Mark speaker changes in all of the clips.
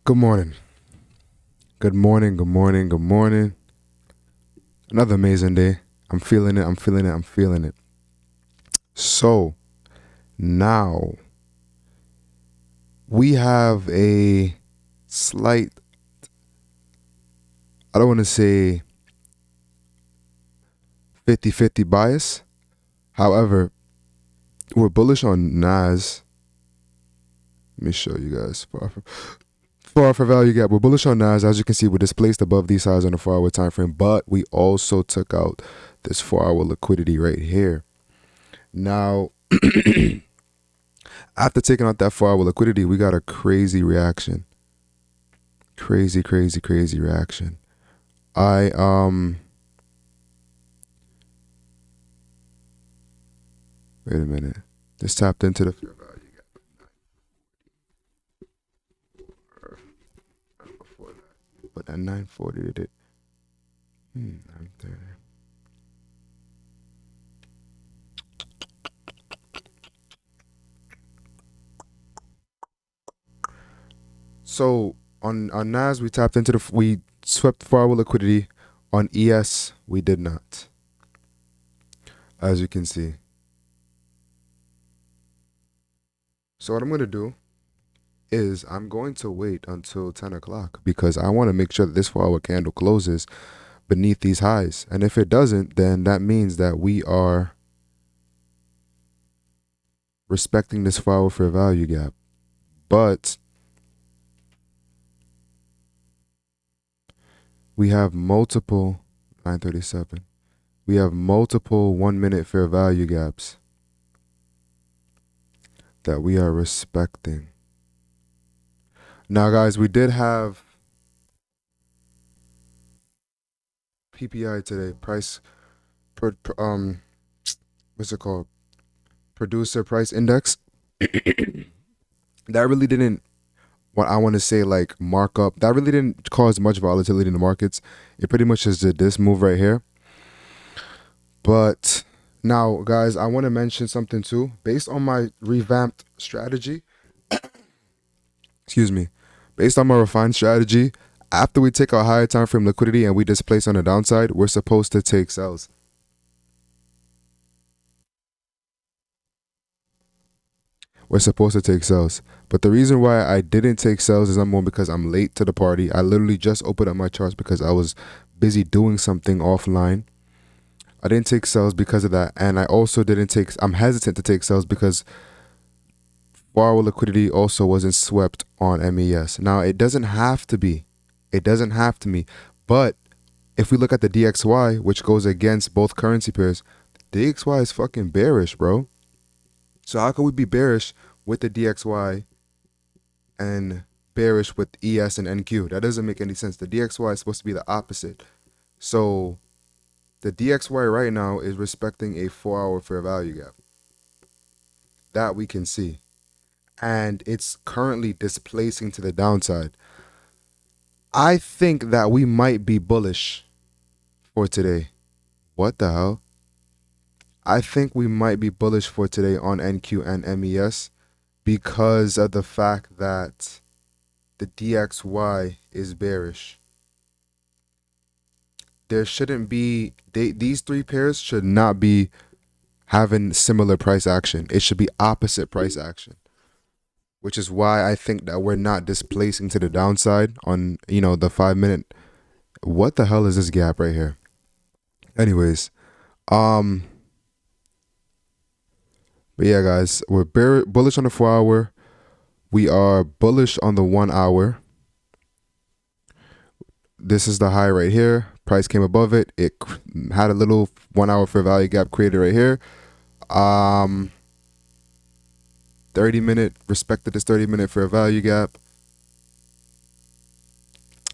Speaker 1: Good morning. Good morning. Good morning. Good morning. Another amazing day. I'm feeling it. I'm feeling it. I'm feeling it. So now we have a slight, I don't want to say 50-50 bias. However, we're bullish on Nas. Let me show you guys. For our value gap, we're bullish on Nas. As you can see, we're displaced above these highs on the 4 hour time frame, but we also took out this 4 hour liquidity right here. Now, after taking out that 4 hour liquidity, we got a crazy reaction. Crazy reaction. I wait a minute. This tapped into the fair value gap before that. But at 940 did it. 930. So on NAS we tapped into we swept 4 hour liquidity. On ES we did not. As you can see. So what I'm gonna do is I'm going to wait until 10 o'clock because I want to make sure that this 4 hour candle closes beneath these highs. And if it doesn't, then that means that we are respecting this 4 hour fair value gap. But we have multiple 937. We have multiple 1 minute fair value gaps that we are respecting. Now, guys, we did have PPI today, what's it called? Producer price index. That really didn't, what I want to say, like markup. That really didn't cause much volatility in the markets. It pretty much just did this move right here. But now, guys, I want to mention something too. Based on my revamped strategy, excuse me, based on my refined strategy, after we take our higher time frame liquidity and we displace on the downside, we're supposed to take sells. We're supposed to take sells. But the reason why I didn't take sells is number one, because I'm late to the party. I literally just opened up my charts because I was busy doing something offline. I didn't take sells because of that. And I also didn't take, I'm hesitant to take sells because 4 hour liquidity also wasn't swept on MES. Now, it doesn't have to be. It doesn't have to be. But if we look at the DXY, which goes against both currency pairs, the DXY is fucking bearish, bro. So how can we be bearish with the DXY and bearish with ES and NQ? That doesn't make any sense. The DXY is supposed to be the opposite. So the DXY right now is respecting a 4 hour fair value gap. That we can see. And it's currently displacing to the downside. I think that we might be bullish for today. What the hell? I think we might be bullish for today on NQ and MES because of the fact that the DXY is bearish. There shouldn't be, these three pairs should not be having similar price action. It should be opposite price action, which is why I think that we're not displacing to the downside on, the 5 minute. What the hell is this gap right here? Anyways, but yeah, guys, we're bullish on the 4 hour. We are bullish on the 1 hour. This is the high right here. Price came above it. It had a little 1 hour fair value gap created right here. 30 minute, respected this 30 minute fair value gap.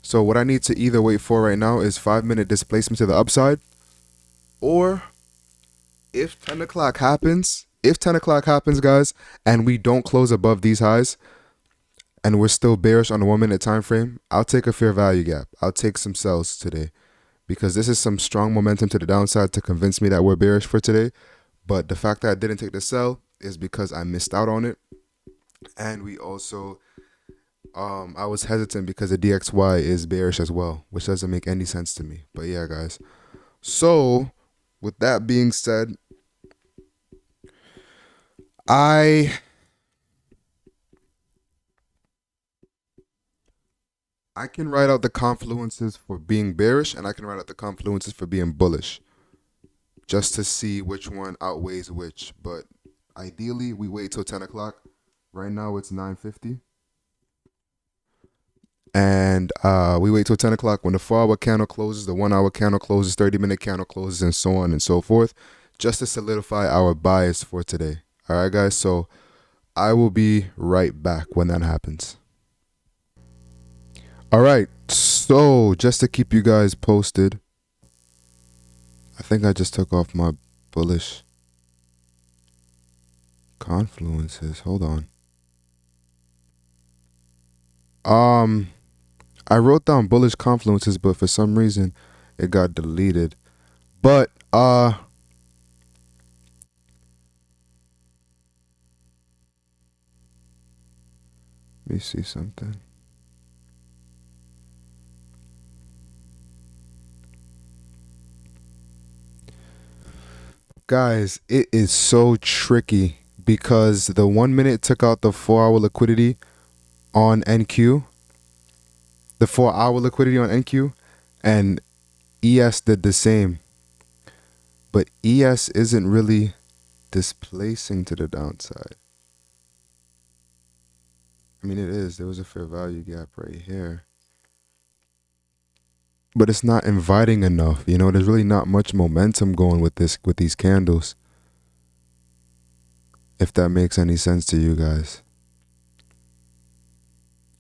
Speaker 1: So what I need to either wait for right now is 5 minute displacement to the upside, or if 10 o'clock happens, guys, and we don't close above these highs and we're still bearish on the 1 minute time frame, I'll take a fair value gap. I'll take some sells today because this is some strong momentum to the downside to convince me that we're bearish for today. But the fact that I didn't take the sell is because I missed out on it. And we also I was hesitant because the DXY is bearish as well, which doesn't make any sense to me. But yeah, guys. So, with that being said, I I can write out the confluences for being bearish and I can write out the confluences for being bullish just to see which one outweighs which. But ideally, we wait till 10 o'clock. Right now, it's 9:50. And we wait till 10 o'clock when the 4 hour candle closes, the 1 hour candle closes, 30-minute candle closes, and so on and so forth, just to solidify our bias for today. All right, guys. So I will be right back when that happens. All right. So just to keep you guys posted, I think I just took off my bullish confluences. Hold on. I wrote down bullish confluences, but for some reason it got deleted. But let me see something. Guys, it is so tricky because the 1 minute took out the 4 hour liquidity on NQ, the 4 hour liquidity on NQ, and ES did the same. But ES isn't really displacing to the downside. I mean, it is. There was a fair value gap right here. But it's not inviting enough. You know, there's really not much momentum going with these candles. If that makes any sense to you guys.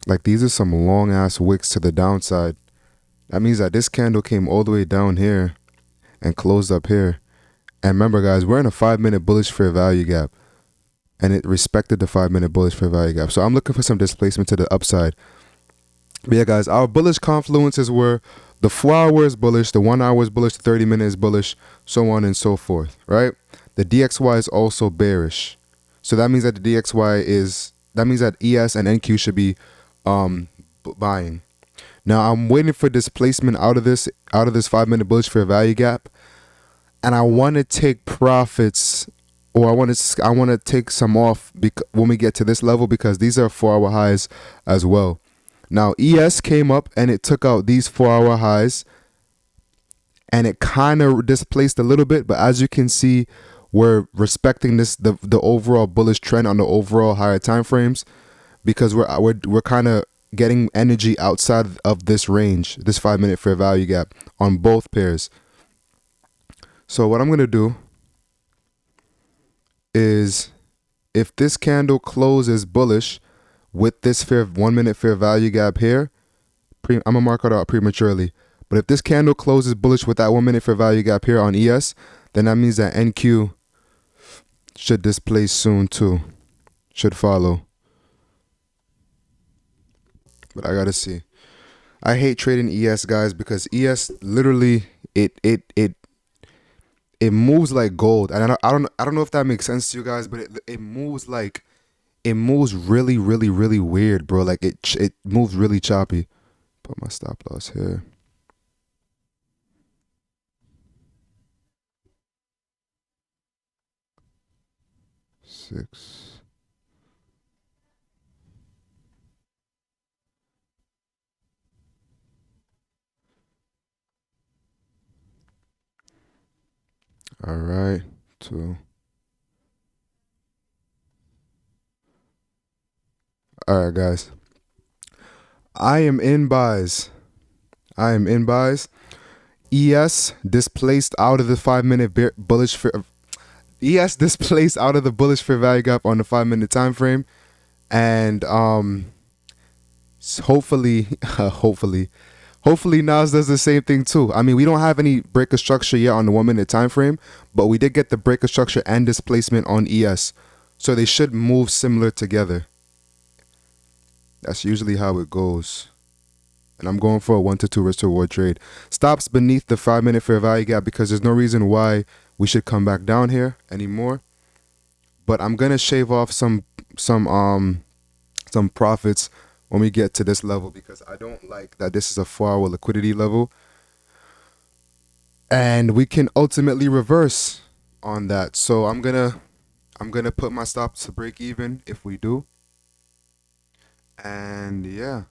Speaker 1: Like, these are some long ass wicks to the downside. That means that this candle came all the way down here and closed up here. And remember, guys, we're in a 5 minute bullish fair value gap. And it respected the 5 minute bullish fair value gap. So I'm looking for some displacement to the upside. But yeah, guys, our bullish confluences were the 4 hour is bullish, the 1 hour is bullish, the 30 minute is bullish, so on and so forth, right? The DXY is also bearish. So that means that that means that ES and NQ should be buying. Now I'm waiting for displacement out of this 5 minute bullish fair value gap, and I want to take profits, or I want to take some off when we get to this level, because these are 4 hour highs as well. Now ES came up and it took out these 4 hour highs, and it kind of displaced a little bit, but as you can see, we're respecting the overall bullish trend on the overall higher time frames, because we're kind of getting energy outside of this range, this 5 minute fair value gap on both pairs. So what I'm going to do is, if this candle closes bullish with this 1 minute fair value gap here, I'm going to mark it out prematurely. But if this candle closes bullish with that 1 minute fair value gap here on ES, then that means that NQ should displace soon too. Should follow. But I got to see. I hate trading ES, guys, because ES literally it moves like gold. And I don't know if that makes sense to you guys, but it moves like, it moves really, really, really weird, bro. Like it moves really choppy. Put my stop loss here. Six. All right. Two. All right, guys. I am in buys. ES displaced out of the 5 minute bullish ES displaced out of the bullish fair value gap on the 5 minute time frame, and hopefully Nas does the same thing too. I mean, we don't have any break of structure yet on the 1 minute time frame, but we did get the break of structure and displacement on ES, so they should move similar together. That's usually how it goes. And I'm going for a 1 to 2 risk to reward trade. Stops beneath the 5 minute fair value gap, because there's no reason why we should come back down here anymore. But I'm gonna shave off some profits when we get to this level, because I don't like that this is a 4 hour liquidity level, and we can ultimately reverse on that. So I'm gonna put my stop to break even if we do. And yeah,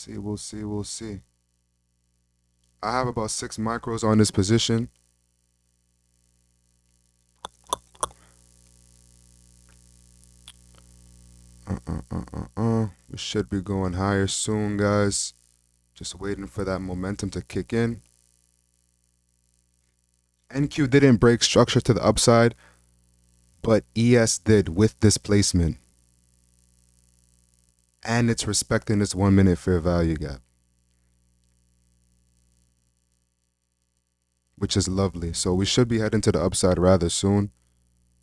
Speaker 1: we'll see. I have about 6 micros on this position. We should be going higher soon, guys. Just waiting for that momentum to kick in. NQ didn't break structure to the upside, but ES did with displacement. And it's respecting this 1 minute fair value gap, which is lovely. So we should be heading to the upside rather soon.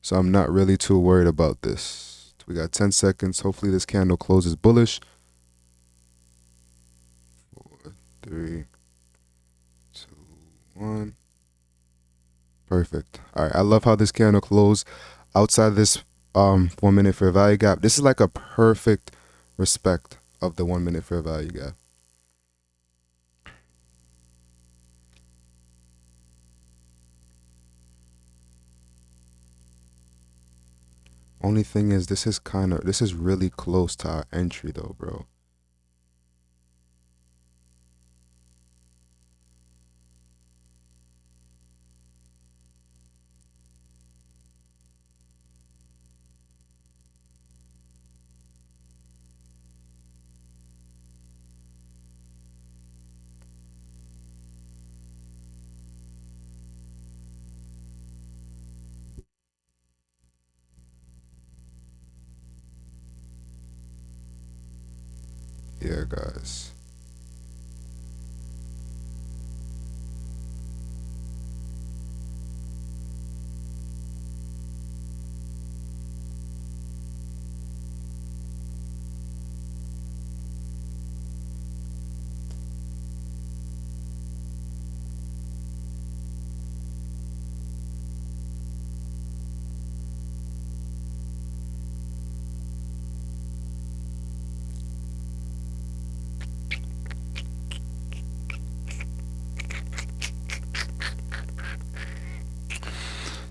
Speaker 1: So I'm not really too worried about this. We got 10 seconds. Hopefully this candle closes bullish. 4, 3, 2, 1. Perfect. All right. I love how this candle closed outside this 1 minute fair value gap. This is like a perfect respect of the 1 minute fair value gap. Only thing is this is really close to our entry though, bro. Yeah, guys.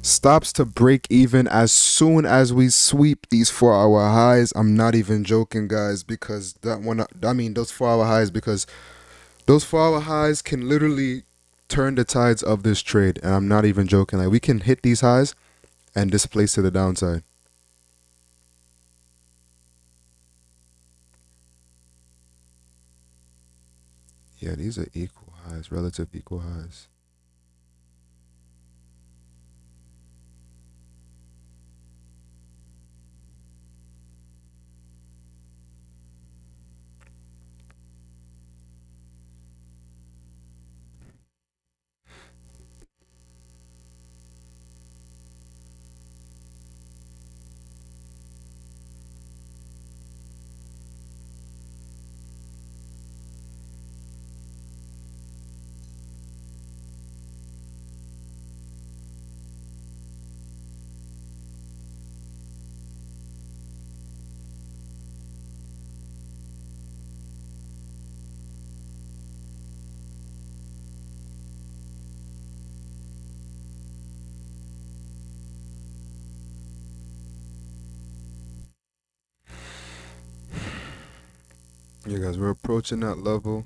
Speaker 1: Stops to break even as soon as we sweep these 4 hour highs. I'm not even joking, guys, because those 4 hour highs, because those 4 hour highs can literally turn the tides of this trade. And I'm not even joking. Like, we can hit these highs and displace to the downside. Yeah, these are equal highs, relative equal highs. Yeah, guys, we're approaching that level.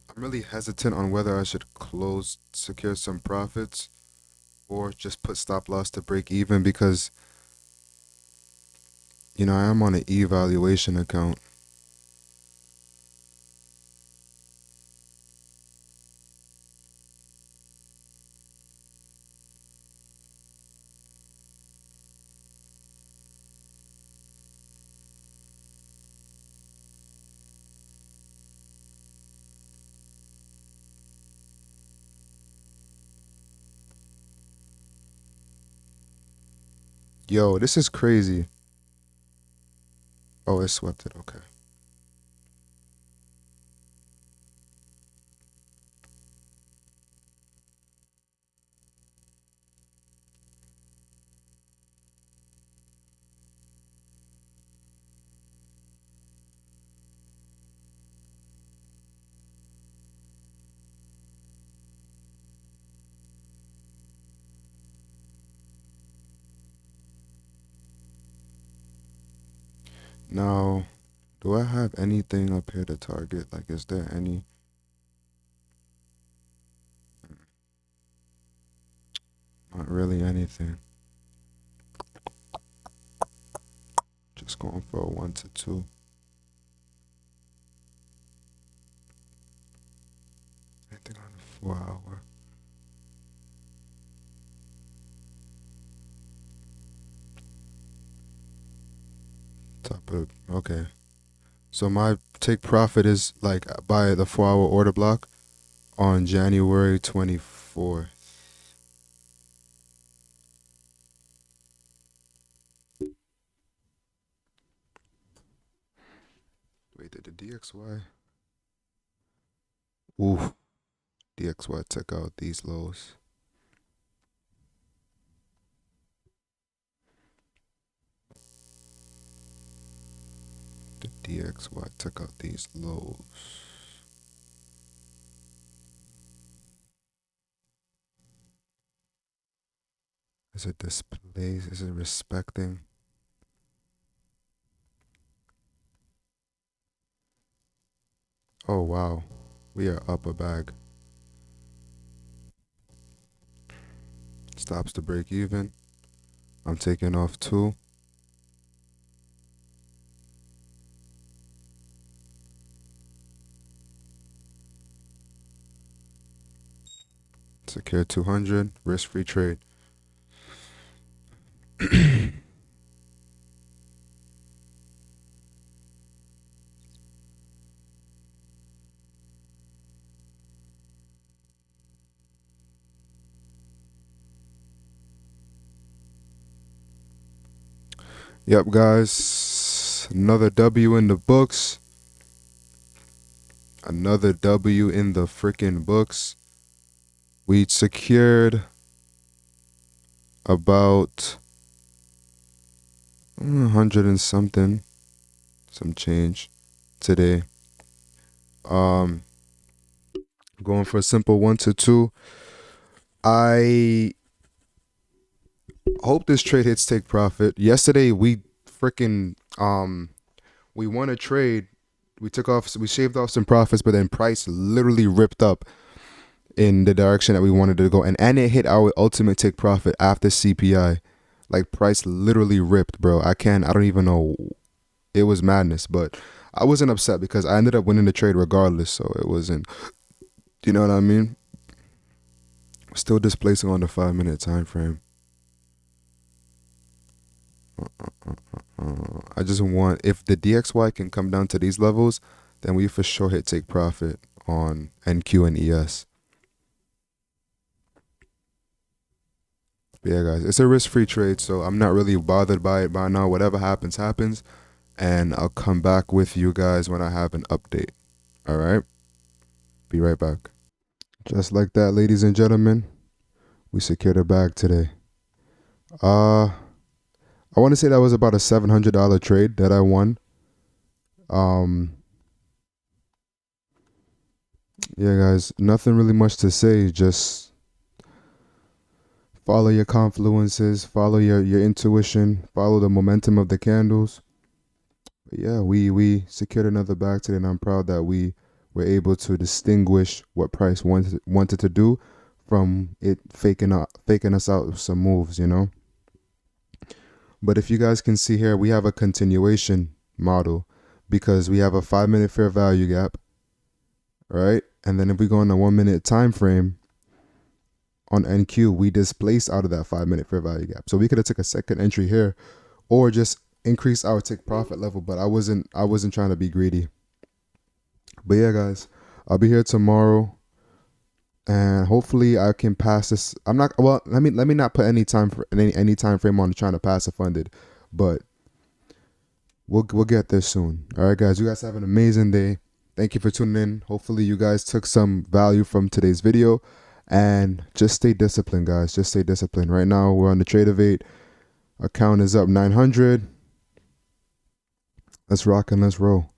Speaker 1: I'm really hesitant on whether I should secure some profits, or just put stop loss to break even, because, I am on an evaluation account. Yo, this is crazy. Oh, it swept it. Okay. Now, do I have anything up here to target? Like, is there any? Not really anything. Just going for a 1 to 2. Anything on the 4 hour? Top of okay. So my take profit is like by the 4 hour order block on January 24th. Wait, did the DXY? Ooh, DXY took out these lows. The DXY took out these lows. Is it displays? Is it respecting? Oh wow, we are up a bag. Stops to break even. I'm taking off 2. Secure 200. Risk-free trade. Yep, guys. Another W in the books. Another W in the freaking books. We secured about 100 and something, some change today. Going for a simple 1 to 2. I hope this trade hits take profit. Yesterday we freaking we won a trade. We shaved off some profits, but then price literally ripped up in the direction that we wanted to go, and it hit our ultimate take profit after CPI. Like, price literally ripped, bro. I don't even know. It was madness, but I wasn't upset because I ended up winning the trade regardless. So it wasn't, you know what I mean? Still displacing on the 5 minute time frame. I just want, if the DXY can come down to these levels, then we for sure hit take profit on NQ and ES. But yeah, guys, it's a risk-free trade, so I'm not really bothered by it by now. Whatever happens, happens, and I'll come back with you guys when I have an update. All right? Be right back. Just like that, ladies and gentlemen, we secured a bag today. I want to say that was about a $700 trade that I won. Yeah, guys, nothing really much to say. Just follow your confluences, follow your intuition, follow the momentum of the candles. But yeah, we secured another bag today, and I'm proud that we were able to distinguish what price wanted to do from it faking us out with some moves, you know. But if you guys can see here, we have a continuation model because we have a 5 minute fair value gap, right? And then if we go on a 1 minute time frame on NQ, we displaced out of that 5 minute fair value gap. So we could have took a second entry here or just increase our take profit level, but I wasn't trying to be greedy. But yeah, guys, I'll be here tomorrow, and hopefully I can pass this. I'm not, well, let me not put any time frame on trying to pass a funded, but we'll get there soon. All right, guys, you guys have an amazing day. Thank you for tuning in. Hopefully you guys took some value from today's video, and just stay disciplined, guys. Just stay disciplined. Right now we're on the Trade of 8. Account is up 900. Let's rock and let's roll.